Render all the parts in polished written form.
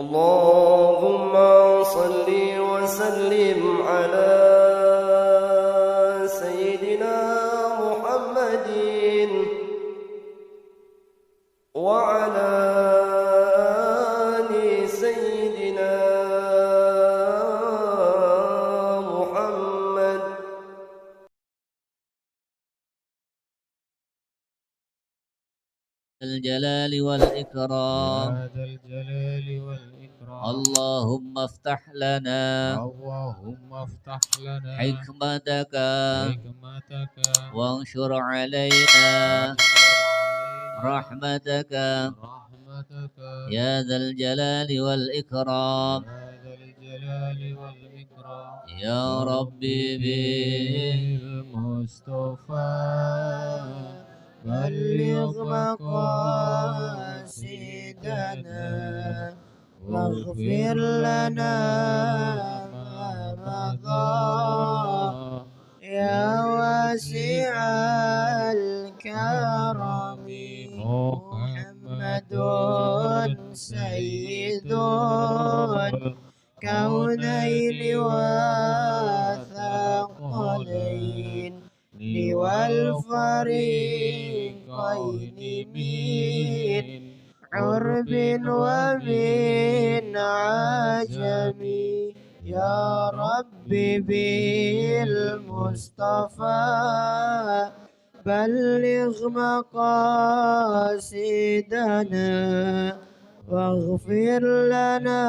اللهم صل وسلم على سيدنا محمد وعلى آل سيدنا محمد الجلال والإكرام يا ذا الجلال والإكرام اللهم افتح لنا حكمتك وانشر علينا رحمتك يا ذا الجلال والإكرام يا ربي بالمصطفى بلغ مقاصدنا واغفر لنا ما مضى يا واسع الكرم محمد سيد الكونين والثقلين والفريقين من عرب ومن عجم يا رب بالمصطفى بلغ مقاصدنا واغفر لنا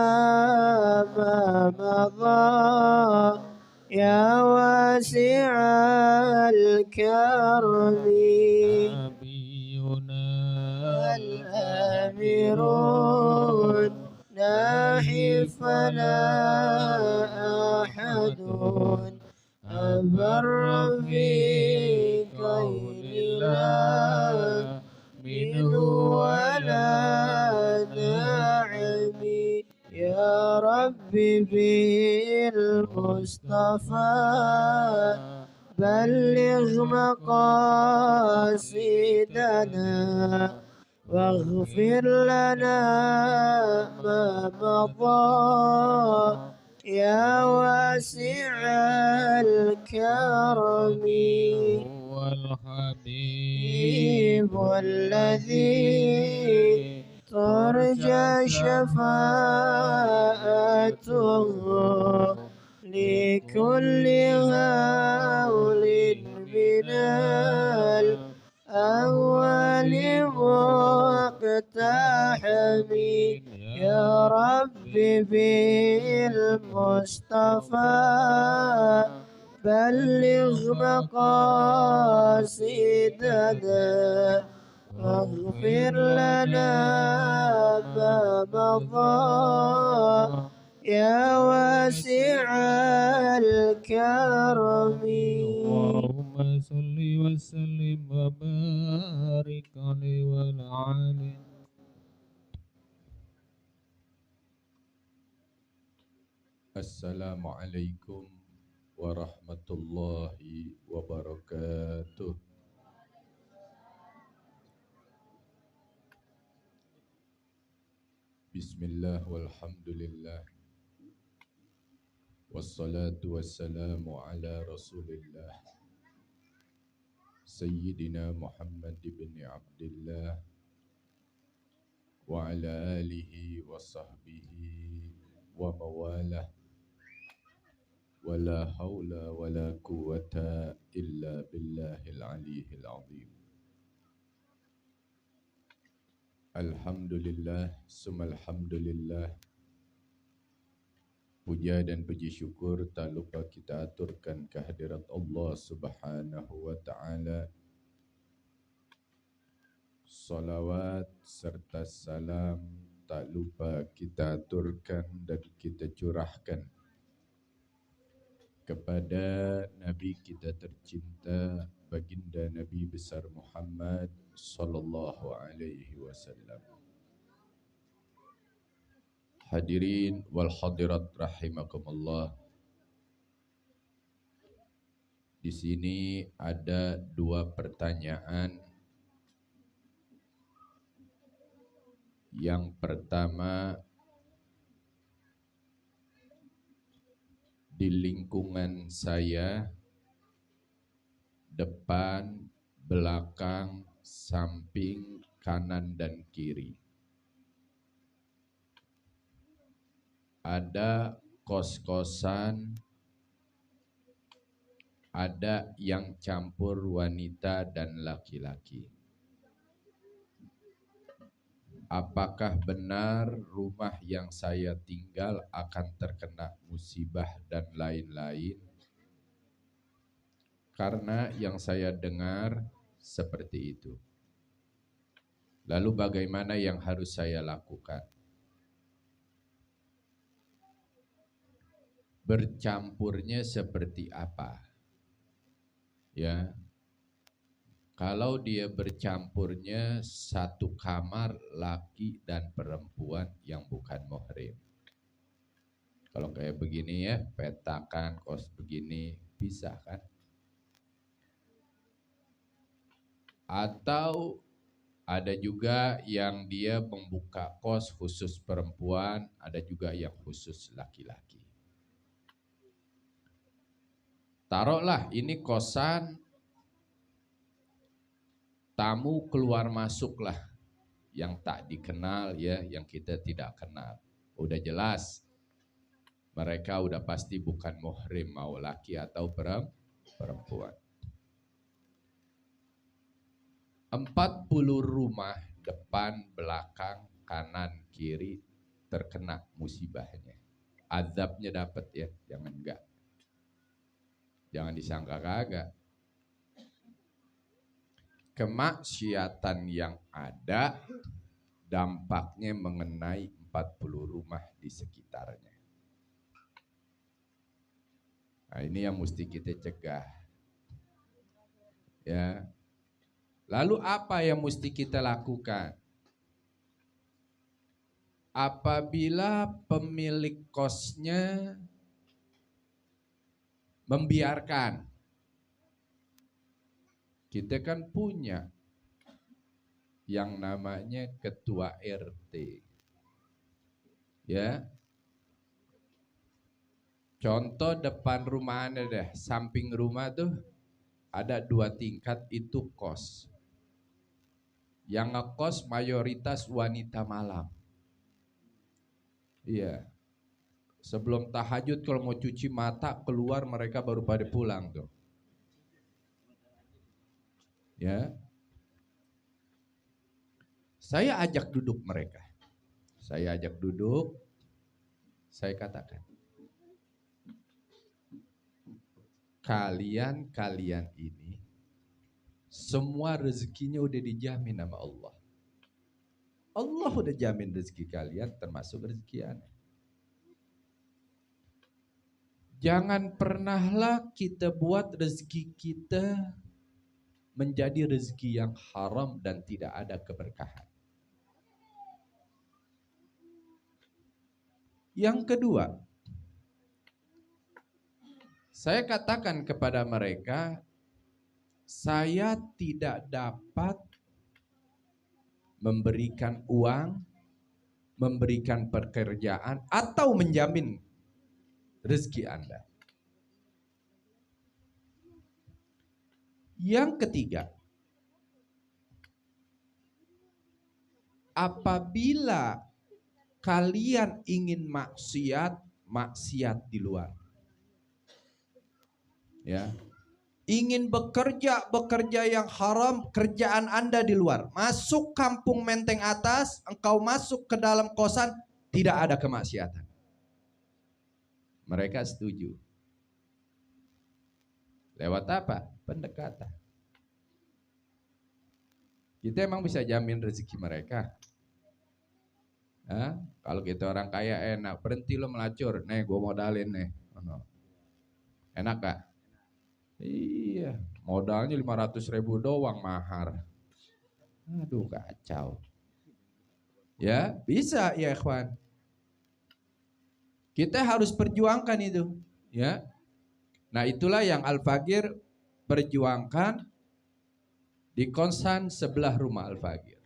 ما مضى يا واسع الكرم نبينا الآمرون ناحي فلا أحد أبر في غير الله منه ولا نعم يا رب بالمصطفى بلغ مقاصدنا واغفر لنا ما مضى يا واسع الكرم هو الحبيب الذي ترجى شفاعته لكل هول من الأول مقتحم يا رب بالمصطفى بلغ مقاصدنا واغفر لنا ما مضى يا واسع الكرم اللهم صل وسلم وبارك عليه وعلى آله. Assalamualaikum warahmatullahi wabarakatuh. Bismillah walhamdulillah wassalatu wassalamu ala rasulillah Sayyidina Muhammad ibn Abdullah wa ala alihi wa sahbihi wa mawalah wala haula wala quwwata illa billahil aliyyil azim. Alhamdulillah, sumalhamdulillah. Puja dan puji syukur tak lupa kita aturkan kehadirat Allah Subhanahu wa taala. Salawat serta salam tak lupa kita aturkan dan kita curahkan kepada Nabi kita tercinta, baginda Nabi besar Muhammad sallallahu alaihi wasallam. Hadirin wal hadirat rahimakumullah. Di sini ada dua pertanyaan. Yang pertama, di lingkungan saya, depan, belakang, samping, kanan dan kiri. Ada kos-kosan, ada yang campur wanita dan laki-laki. Apakah benar rumah yang saya tinggal akan terkena musibah dan lain-lain? Karena yang saya dengar seperti itu. Lalu bagaimana yang harus saya lakukan? Bercampurnya seperti apa? Ya. Kalau dia bercampurnya satu kamar laki dan perempuan yang bukan muhrim. Kalau kayak begini ya, petakan kos begini bisa kan? Atau ada juga yang dia membuka kos khusus perempuan, ada juga yang khusus laki-laki. Taruhlah ini kosan, tamu keluar masuklah yang tak dikenal ya, yang kita tidak kenal. Udah jelas mereka udah pasti bukan muhrim, mau laki atau perempuan. 40 rumah depan, belakang, kanan, kiri terkena musibahnya. Azabnya dapat ya, jangan enggak. Jangan disangka kagak. Kemaksiatan yang ada dampaknya mengenai 40 rumah di sekitarnya. Nah, ini yang mesti kita cegah. Ya. Lalu apa yang mesti kita lakukan? Apabila pemilik kosnya membiarkan, kita kan punya yang namanya ketua RT. Ya. Contoh depan rumah Anda deh, samping rumah tuh ada 2 tingkat itu kos. Yang ngekos mayoritas wanita malam. Iya. Sebelum tahajud kalau mau cuci mata keluar mereka baru pada pulang tuh. Ya. Saya ajak duduk mereka. Saya ajak duduk. Saya katakan, kalian ini semua rezekinya udah dijamin sama Allah. Allah udah jamin rezeki kalian termasuk rezeki Anda. Jangan pernahlah kita buat rezeki kita menjadi rezeki yang haram dan tidak ada keberkahan. Yang kedua, saya katakan kepada mereka, saya tidak dapat memberikan uang, memberikan pekerjaan, atau menjamin rezeki Anda. Yang ketiga, apabila kalian ingin maksiat, maksiat di luar. Ya. Ingin bekerja yang haram, kerjaan Anda di luar. Masuk kampung Menteng Atas, engkau masuk ke dalam kosan, tidak ada kemaksiatan. Mereka setuju. Lewat apa? Pendekatan. Kita emang bisa jamin rezeki mereka. Nah, kalau kita orang kaya enak, berhenti lo melacur. Nih, gue modalin nih. Enak gak? Iya, modalnya 500.000 doang mahar. Aduh, kacau. Ya, bisa ya ikhwan. Kita harus perjuangkan itu, ya. Nah, itulah yang Al-Faqir perjuangkan di kosan sebelah rumah Al-Faqir.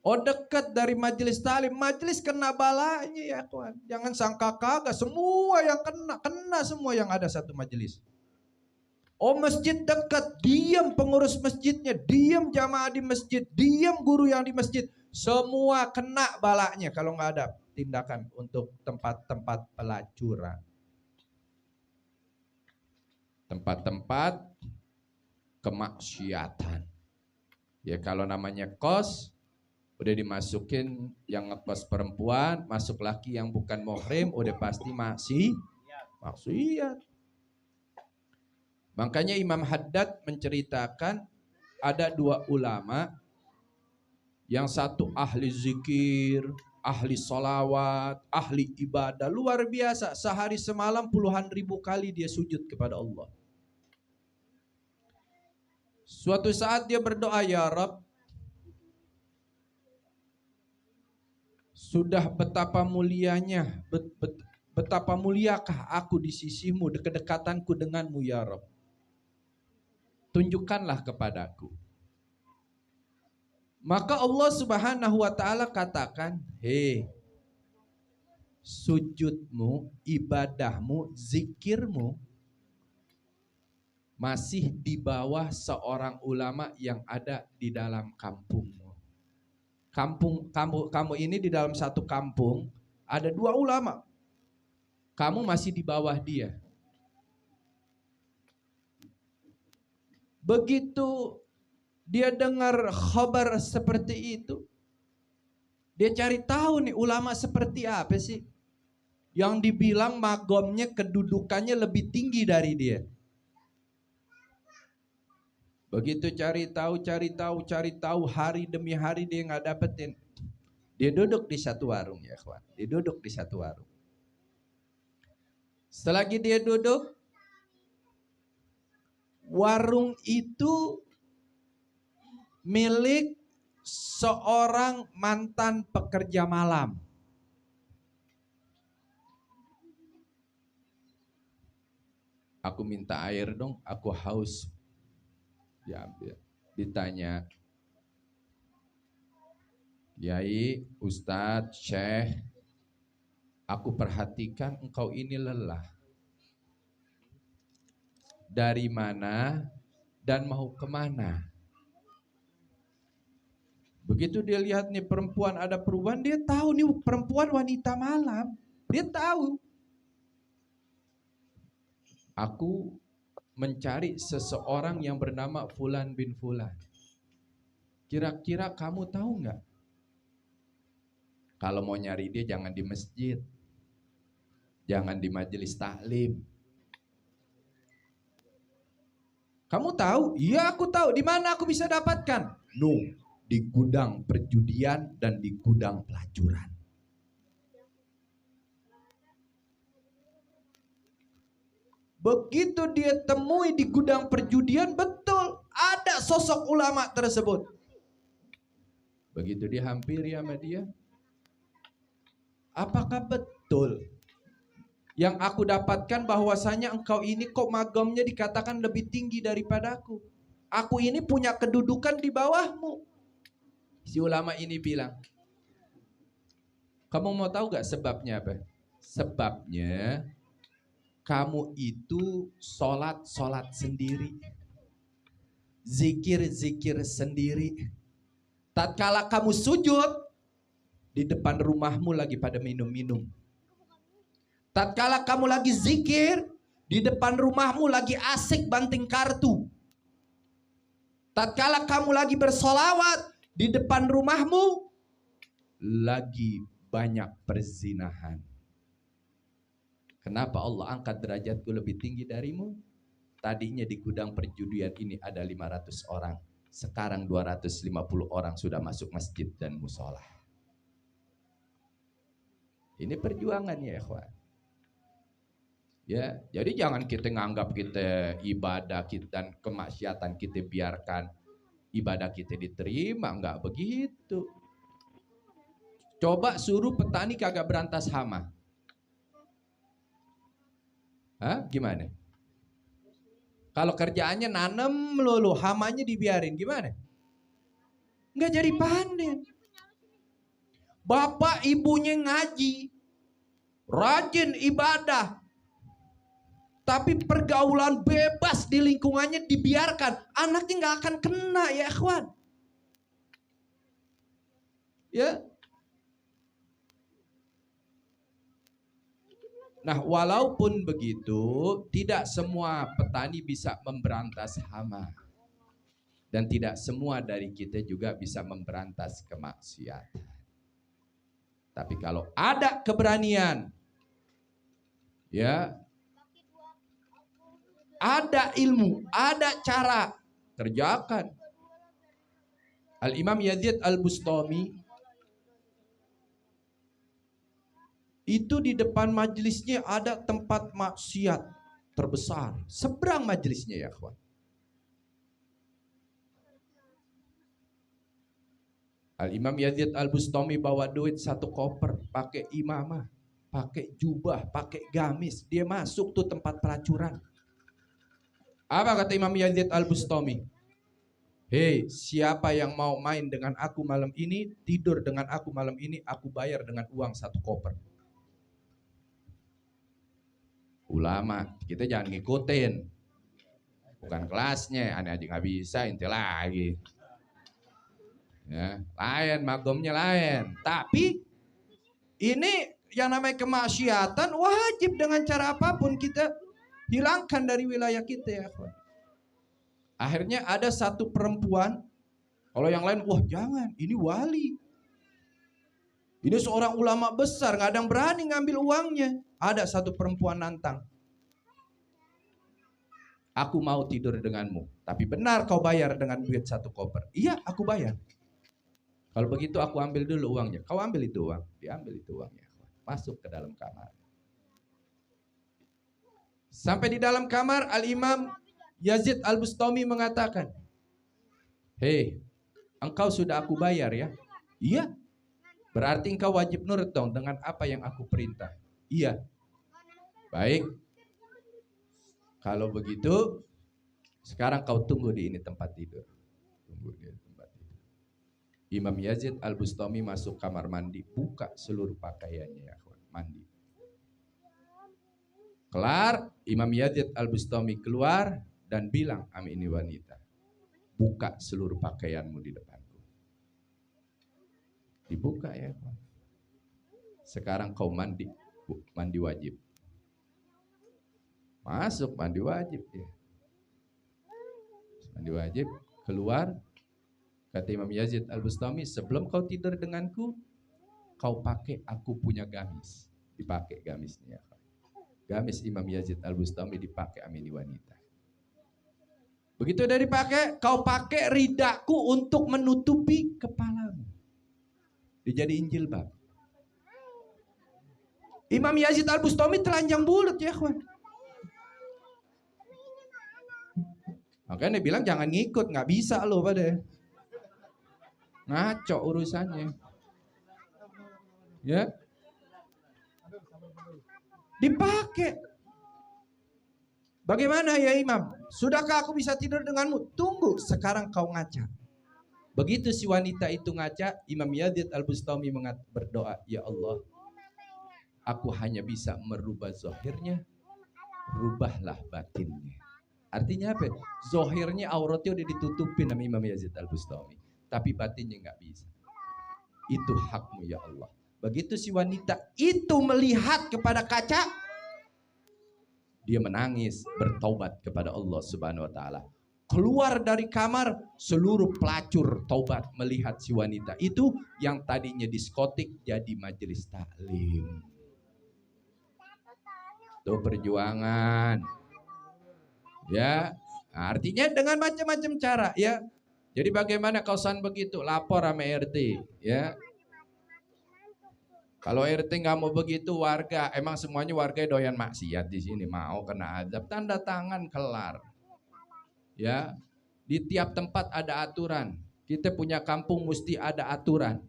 Oh dekat dari majelis taklim, majelis kena balanya ya kawan. Jangan sangka kagak, semua yang kena semua yang ada satu majelis. Oh masjid dekat, diam pengurus masjidnya, diam jamaah di masjid, diam guru yang di masjid. Semua kena balanya kalau nggak ada tindakan untuk tempat-tempat pelacuran. Tempat-tempat kemaksiatan. Ya kalau namanya kos, udah dimasukin yang ngekos perempuan, masuk laki yang bukan muhrim, udah pasti maksiat. Makanya Imam Haddad menceritakan ada dua ulama, yang satu ahli zikir, ahli solawat, ahli ibadah, luar biasa. Sehari semalam puluhan ribu kali dia sujud kepada Allah. Suatu saat dia berdoa, ya Rabb, sudah betapa mulianya, betapa muliakah aku di sisimu, kedekatanku denganmu ya Rabb. Tunjukkanlah kepadaku. Maka Allah Subhanahu wa taala katakan, hei, sujudmu, ibadahmu, zikirmu masih di bawah seorang ulama yang ada di dalam kampungmu. Kamu ini di dalam satu kampung ada dua ulama. Kamu masih di bawah dia. Begitu dia dengar khabar seperti itu, dia cari tahu nih ulama seperti apa sih yang dibilang magomnya, kedudukannya lebih tinggi dari dia. Begitu cari tahu, hari demi hari dia nggak dapetin. Dia duduk di satu warung ya kawan. Dia duduk di satu warung. Selagi dia duduk, warung itu milik seorang mantan pekerja malam. Aku minta air dong, aku haus. Diambil, ditanya, Yai, Ustadz, Syekh, aku perhatikan engkau ini lelah. Dari mana dan mau kemana? Begitu dia lihat nih perempuan ada perubahan, dia tahu nih perempuan wanita malam. Dia tahu. Aku mencari seseorang yang bernama Fulan bin Fulan. Kira-kira kamu tahu nggak? Kalau mau nyari dia jangan di masjid, jangan di majelis taklim. Kamu tahu? Iya aku tahu. Di mana aku bisa dapatkan? No, di gudang perjudian dan di gudang pelacuran. Begitu dia temui di gudang perjudian, betul ada sosok ulama tersebut. Begitu dia hampiri sama dia, apakah betul yang aku dapatkan bahwasanya engkau ini kok magamnya dikatakan lebih tinggi daripada aku? Aku ini punya kedudukan di bawahmu. Si ulama ini bilang, kamu mau tahu gak sebabnya apa? Sebabnya kamu itu sholat sendiri, zikir sendiri. Tatkala kamu sujud, di depan rumahmu lagi pada minum-minum. Tatkala kamu lagi zikir, di depan rumahmu lagi asik banting kartu. Tatkala kamu lagi bersolawat, di depan rumahmu lagi banyak perzinahan. Kenapa Allah angkat derajatku lebih tinggi darimu? Tadinya di gudang perjudian ini ada 500 orang. Sekarang 250 orang sudah masuk masjid dan musola. Ini perjuangan ya ikhwan. Ya, jadi jangan kita nganggap kita ibadah kita dan kemaksiatan kita biarkan ibadah kita diterima, enggak begitu. Coba suruh petani kagak berantas hama. Hah? Gimana? Kalau kerjaannya nanam melulu, hamanya dibiarin, gimana? Enggak jadi panen. Bapak ibunya ngaji, rajin ibadah, tapi pergaulan bebas di lingkungannya dibiarkan, anaknya nggak akan kena ya ikhwan. Ya. Nah, walaupun begitu, tidak semua petani bisa memberantas hama. Dan tidak semua dari kita juga bisa memberantas kemaksiatan. Tapi kalau ada keberanian, ya, ada ilmu, ada cara, kerjakan. Al-Imam Yazid Al-Bustami itu di depan majelisnya ada tempat maksiat terbesar, seberang majelisnya ya kawan. Al-Imam Yazid Al-Bustami bawa duit 1 koper, pakai imamah, pakai jubah, pakai gamis, dia masuk tuh tempat pelacuran. Apa kata Imam Yazid Al-Bustami? Hei, siapa yang mau main dengan aku malam ini, tidur dengan aku malam ini, aku bayar dengan uang 1 koper. Ulama, kita jangan ngikutin. Bukan kelasnya, aneh aja nggak bisa, inti lagi. Ya, lain, magomnya lain. Tapi ini yang namanya kemaksiatan wajib dengan cara apapun kita hilangkan dari wilayah kita ya kawan. Akhirnya ada satu perempuan, kalau yang lain, wah jangan, ini wali. Ini seorang ulama besar, nggak ada yang berani ngambil uangnya. Ada satu perempuan nantang. Aku mau tidur denganmu, tapi benar kau bayar dengan duit 1 koper. Iya, aku bayar. Kalau begitu aku ambil dulu uangnya. Kau ambil itu uang, diambil itu uangnya. Masuk ke dalam kamar. Sampai di dalam kamar, Al-Imam Yazid Al-Bustami mengatakan, hei, engkau sudah aku bayar ya? Iya. Berarti engkau wajib nurut dong dengan apa yang aku perintah. Iya. Baik. Kalau begitu, sekarang kau tunggu di ini tempat tidur. Tunggu di tempat tidur. Imam Yazid Al-Bustami masuk kamar mandi, buka seluruh pakaiannya ya, mandi. Kelar, Imam Yazid Al-Bustami keluar dan bilang, ini wanita, buka seluruh pakaianmu di depanku. Dibuka ya. Sekarang kau mandi, mandi wajib. Masuk mandi wajib ya. Mandi wajib, keluar. Kata Imam Yazid Al-Bustami, sebelum kau tidur denganku, kau pakai aku punya gamis. Dipakai gamisnya. Gamis Imam Yazid Al-Bustami dipakai amini wanita. Begitu udah dipakai, kau pakai ridaku untuk menutupi kepalamu. Dijadiin jilbab. Imam Yazid Al-Bustami telanjang bulat ya kawan. Makanya dia bilang jangan ngikut, nggak bisa loh pada. Ngaco urusannya. Ya. Dipakai. Bagaimana ya Imam? Sudahkah aku bisa tidur denganmu? Tunggu, sekarang kau ngaca. Begitu si wanita itu ngaca, Imam Yazid Al-Bustami berdoa, ya Allah, aku hanya bisa merubah zahirnya, rubahlah batinnya. Artinya apa? Zahirnya auratnya udah ditutupin sama Imam Yazid Al-Bustami, tapi batinnya nggak bisa. Itu hakmu ya Allah. Begitu si wanita itu melihat kepada kaca, dia menangis, bertaubat kepada Allah Subhanahu wa taala. Keluar dari kamar, seluruh pelacur taubat melihat si wanita itu yang tadinya diskotik jadi majelis taklim. Itu perjuangan. Ya, artinya dengan macam-macam cara ya. Jadi bagaimana kausan begitu? Lapor sama RT ya. Kalau RT nggak mau begitu, warga emang semuanya warga doyan maksiat di sini, mau kena azab, tanda tangan kelar. Ya, di tiap tempat ada aturan. Kita punya kampung mesti ada aturan.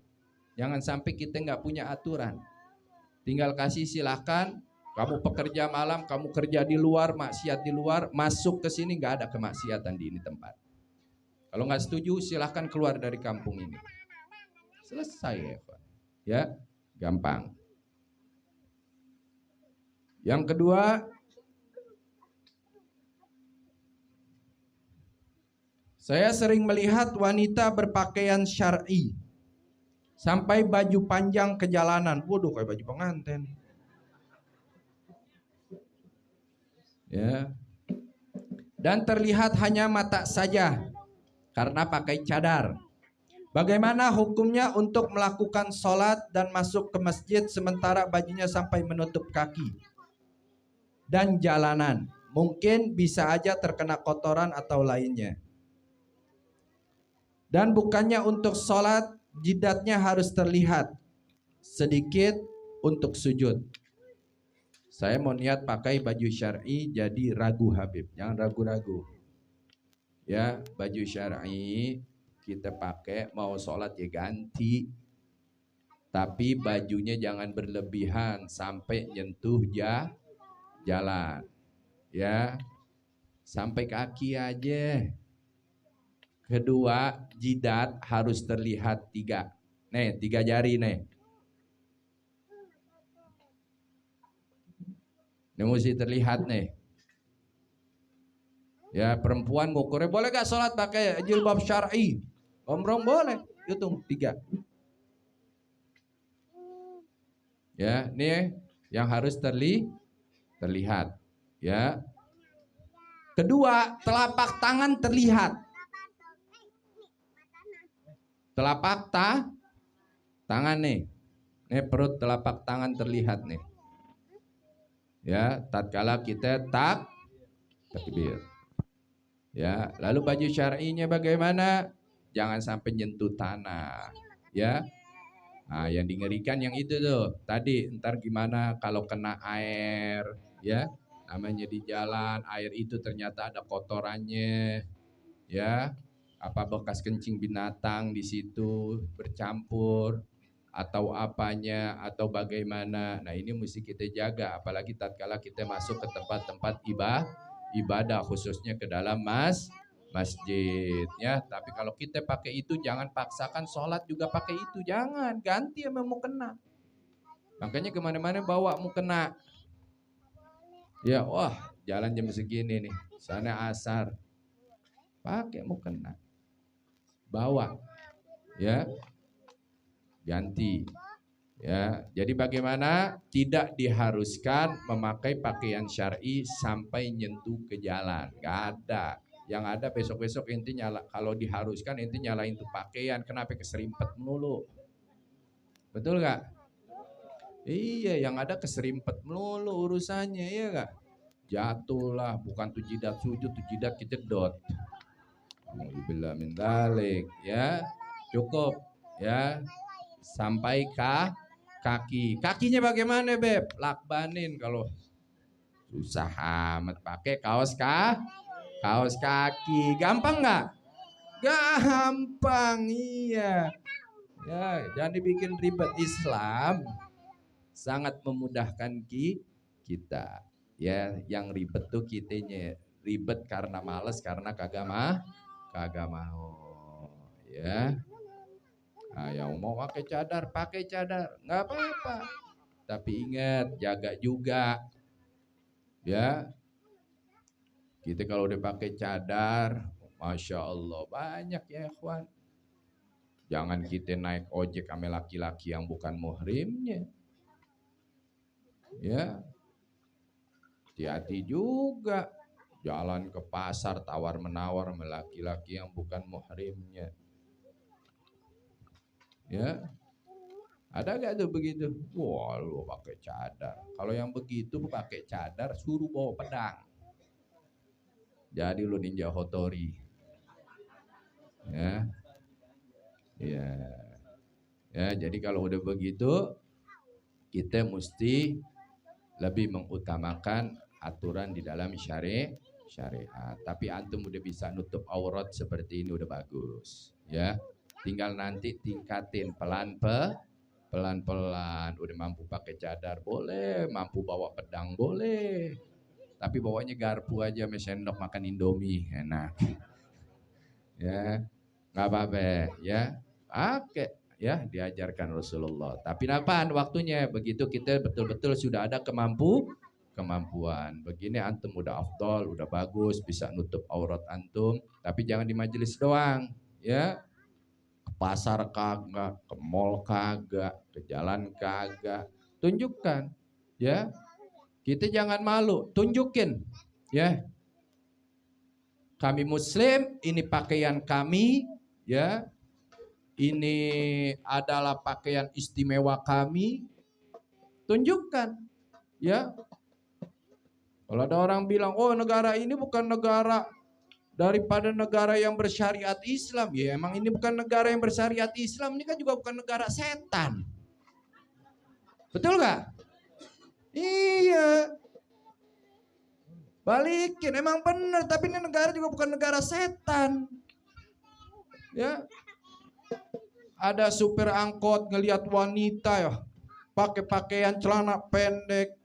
Jangan sampai kita nggak punya aturan. Tinggal kasih silahkan. Kamu pekerja malam, kamu kerja di luar, maksiat di luar, masuk ke sini nggak ada kemaksiatan di ini tempat. Kalau nggak setuju, silahkan keluar dari kampung ini. Selesai ya Pak. Ya, gampang. Yang kedua, saya sering melihat wanita berpakaian syar'i sampai baju panjang ke jalanan. Waduh, kayak baju pengantin. Ya. Dan terlihat hanya mata saja karena pakai cadar. Bagaimana hukumnya untuk melakukan sholat dan masuk ke masjid sementara bajunya sampai menutup kaki dan jalanan? Mungkin bisa aja terkena kotoran atau lainnya. Dan bukannya untuk sholat jidatnya harus terlihat sedikit untuk sujud. Saya mau niat pakai baju syar'i jadi ragu Habib, jangan ragu-ragu. Ya, baju syar'i kita pakai mau sholat ya ganti, tapi bajunya jangan berlebihan sampai nyentuh jalan, ya, sampai kaki aja. Kedua, jidat harus terlihat 3 jari nih. Ini mesti terlihat nih. Ya, perempuan ngukurnya boleh gak sholat pakai jilbab syar'i? Omrong boleh, hitung 3. Ya, nih yang harus terlihat. Ya. Kedua, telapak tangan terlihat. Telapak tangan nih. Nih perut telapak tangan terlihat nih. Ya, tatkala kita takbir. Ya, lalu baju syar'inya bagaimana? Jangan sampai nyentuh tanah, ya. Nah, yang dingerikan yang itu tuh. Tadi ntar gimana kalau kena air, ya. Namanya di jalan, air itu ternyata ada kotorannya, ya. Apa bekas kencing binatang di situ bercampur atau apanya atau bagaimana. Nah, ini mesti kita jaga apalagi tatkala kita masuk ke tempat-tempat ibadah khususnya ke dalam masjid, ya. Tapi kalau kita pakai itu jangan paksakan sholat juga pakai itu, jangan, ganti yang mau kena. Makanya kemana-mana bawa mau kena. Ya, wah jalan jam segini nih, sana asar, pakai mau kena, bawa, ya, ganti. Ya, jadi bagaimana? Tidak diharuskan memakai pakaian syar'i sampai nyentuh ke jalan, nggak ada. Yang ada besok-besok intinya kalau diharuskan intinya nyalain tuh pakaian, kenapa keserimpet melulu? Betul nggak? Iya, yang ada keserimpet melulu urusannya, ya nggak? Jatuhlah, bukan tuh jidat sujud, tuh jidat kejedot. Alhamdulillah min dzalik, ya. Cukup, ya. Sampai kaki. Kakinya bagaimana, Beb? Lakbanin kalau susah amat pakai kaos kaki. Gampang nggak? Gampang, iya. Ya, jangan dibikin ribet. Islam sangat memudahkan kita. Ya, yang ribet tuh kitanya. Ribet karena males, karena kagak mau. Ya. Nah, yang mau pakai cadar, nggak apa-apa. Tapi ingat, jaga juga, ya. Kita kalau udah pakai cadar, masya Allah banyak ya, ikhwan. Jangan kita naik ojek sama laki-laki yang bukan muhrimnya, ya. Hati-hati juga, jalan ke pasar tawar menawar sama laki-laki yang bukan muhrimnya. Ya, ada gak tuh begitu? Wah, lu pakai cadar. Kalau yang begitu pakai cadar suruh bawa pedang. Jadi lu ninja Hattori. Ya, ya, ya. Jadi kalau udah begitu, kita mesti lebih mengutamakan aturan di dalam syariat. Tapi antum udah bisa nutup aurat seperti ini udah bagus, ya. Tinggal nanti tingkatin pelan-pelan. Udah mampu pakai cadar boleh, mampu bawa pedang boleh. Tapi bawanya garpu aja sama sendok makan Indomie, enak. Ya, nggak apa-apa, ya. Pakai. ya diajarkan Rasulullah. Tapi apaan waktunya? Begitu kita betul-betul sudah ada kemampuan. Begini antum udah afdol, udah bagus, bisa nutup aurat antum, tapi jangan di majelis doang, ya. Ke pasar kagak, ke mall kagak, ke jalan kagak. Tunjukkan, ya. Kita jangan malu, tunjukin, ya. Kami muslim, ini pakaian kami, ya. Ini adalah pakaian istimewa kami. Tunjukkan, ya. Kalau ada orang bilang, oh negara ini bukan negara daripada negara yang bersyariat Islam. Ya emang ini bukan negara yang bersyariat Islam, ini kan juga bukan negara setan. Betul gak? Iya. Balikin, emang bener, tapi ini negara juga bukan negara setan. Ya. Ada supir angkot ngelihat wanita ya, pakai pakaian celana pendek,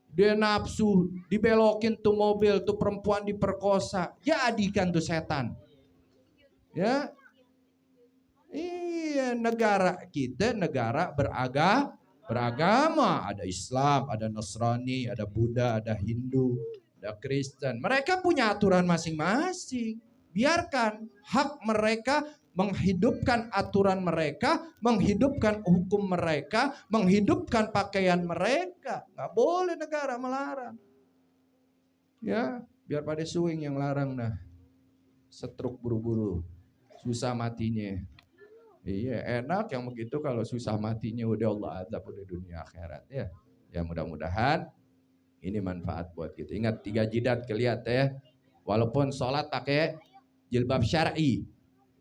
dia nafsu, dibelokin tuh mobil, tuh perempuan diperkosa, jadikan tuh setan. Ya, iya, negara kita negara beragama, ada Islam, ada Nasrani, ada Buddha, ada Hindu, ada Kristen. Mereka punya aturan masing-masing. Biarkan hak mereka menghidupkan aturan mereka, menghidupkan hukum mereka, menghidupkan pakaian mereka. Nggak boleh negara melarang. Ya, biar pada swing yang larang dah. Setruk buru-buru, susah matinya. Iya, enak yang begitu kalau susah matinya udah Allah azab udah dunia akhirat ya. Ya mudah-mudahan ini manfaat buat kita. Ingat 3 jidat kelihatan ya. Walaupun sholat pakai jilbab syar'i.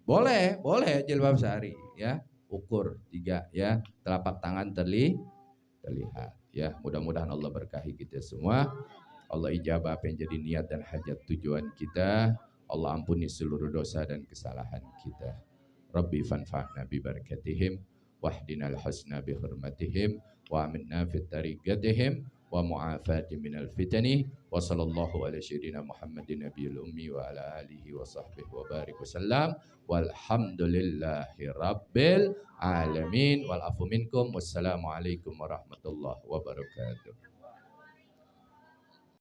Boleh jilbab syar'i ya. Ukur 3 ya. Telapak tangan terlihat ya. Mudah-mudahan Allah berkahi kita semua. Allah ijabah apa yang jadi niat dan hajat tujuan kita. Allah ampuni seluruh dosa dan kesalahan kita. Rabbi fanfa'na bi barakatihim wahdinal hasna bi hurmatihim wa aminna fit tariqatihim wa mu'afati minal fitani wa sallallahu ala sayyidina Muhammadin nabiyil ummi wa ala alihi wa sahbihi wa barik wasallam walhamdulillahi rabbil alamin wal afu minkum wassalamu alaikum warahmatullahi wabarakatuh.